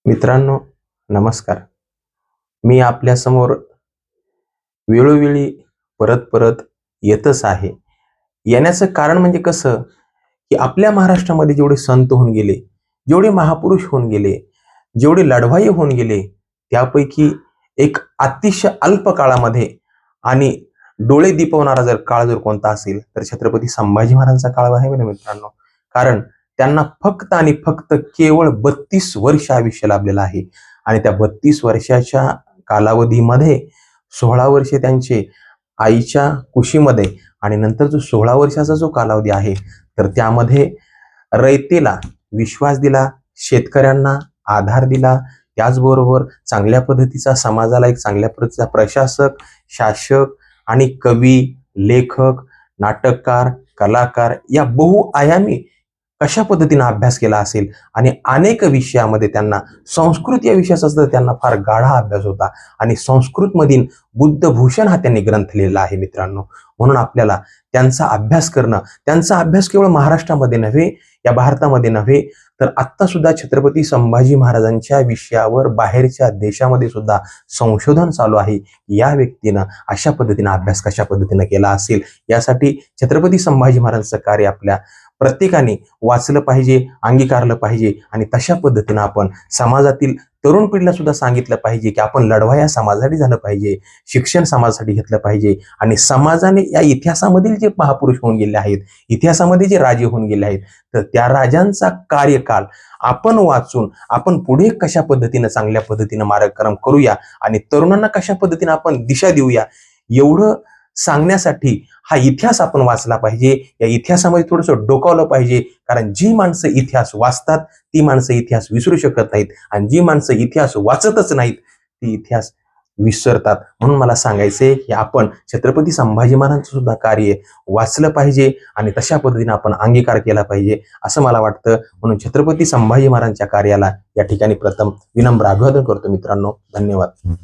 मित्रांनो, नमस्कार. मी आपल्यासमोर वेळोवेळी परत परत येतच आहे. येण्याचं कारण म्हणजे कसं, की आपल्या महाराष्ट्रामध्ये जेवढे संत होऊन गेले, जेवढे महापुरुष होऊन गेले, जेवढे लढवाई होऊन गेले, त्यापैकी एक अतिशय अल्प काळामध्ये आणि डोळे दिपवणारा जर काळ जर कोणता असेल, तर छत्रपती संभाजी महाराजांचा काळ आहे ना मित्रांनो. कारण त्यांना फक्त आणि फक्त केवळ 32 वर्ष आयुष्य लाभलेलं आहे आणि त्या 32 वर्षाच्या कालावधीमध्ये 16 वर्षे त्यांचे आईच्या कुशीमध्ये आणि नंतर जो 16 वर्षाचा जो कालावधी आहे, तर त्यामध्ये रयतेला विश्वास दिला, शेतकऱ्यांना आधार दिला, त्याचबरोबर चांगल्या पद्धतीचा समाजाला एक चांगल्या पद्धतीचा प्रशासक, शासक आणि कवी, लेखक, नाटककार, कलाकार या बहुआयामी कशा पद्धतीने अभ्यास केला असेल आणि अनेक विषयामध्ये त्यांना संस्कृत या विषयाचा सुद्धा त्यांना फार गाढा अभ्यास होता आणि संस्कृतमधील बुद्धभूषण हा त्यांनी ग्रंथ लिहिला आहे मित्रांनो. म्हणून आपल्याला त्यांचा अभ्यास करणं, त्यांचा अभ्यास केवळ महाराष्ट्रामध्ये नव्हे, या भारतामध्ये नव्हे, तर आत्ता सुद्धा छत्रपती संभाजी महाराजांच्या विषयावर बाहेरच्या देशामध्ये सुद्धा संशोधन चालू आहे. या व्यक्तीनं अशा पद्धतीने अभ्यास कशा पद्धतीने केला असेल, यासाठी छत्रपती संभाजी महाराजांचं कार्य आपल्या प्रत्येकाने वाचलं पाहिजे, अंगीकारलं पाहिजे आणि तशा पद्धतीनं आपण समाजातील तरुण पिढीला सुद्धा सांगितलं पाहिजे की आपण लढवाया समाजासाठी झालं पाहिजे, शिक्षण समाजासाठी घेतलं पाहिजे आणि समाजाने या इतिहासामधील जे महापुरुष होऊन गेले आहेत, इतिहासामध्ये जे राजे होऊन गेले आहेत, तर त्या राजांचा कार्यकाल आपण वाचून आपण पुढे कशा पद्धतीनं चांगल्या पद्धतीनं मार्गक्रम करूया आणि तरुणांना कशा पद्धतीनं आपण दिशा देऊया, एवढं सांगण्यासाठी हा इतिहास आपण वाचला पाहिजे. या इतिहासामध्ये थोडंसं डोकावलं पाहिजे, कारण जी माणसं इतिहास वाचतात ती माणसं इतिहास विसरू शकत नाहीत आणि जी माणसं इतिहास वाचतच नाहीत ती इतिहास विसरतात. म्हणून मला सांगायचंय की आपण छत्रपती संभाजी महाराजांचं सुद्धा कार्य वाचलं पाहिजे आणि तशा पद्धतीने आपण अंगीकार केला पाहिजे असं मला वाटतं. म्हणून छत्रपती संभाजी महाराजांच्या कार्याला या ठिकाणी प्रथम विनम्र अभिवादन करतो मित्रांनो. धन्यवाद.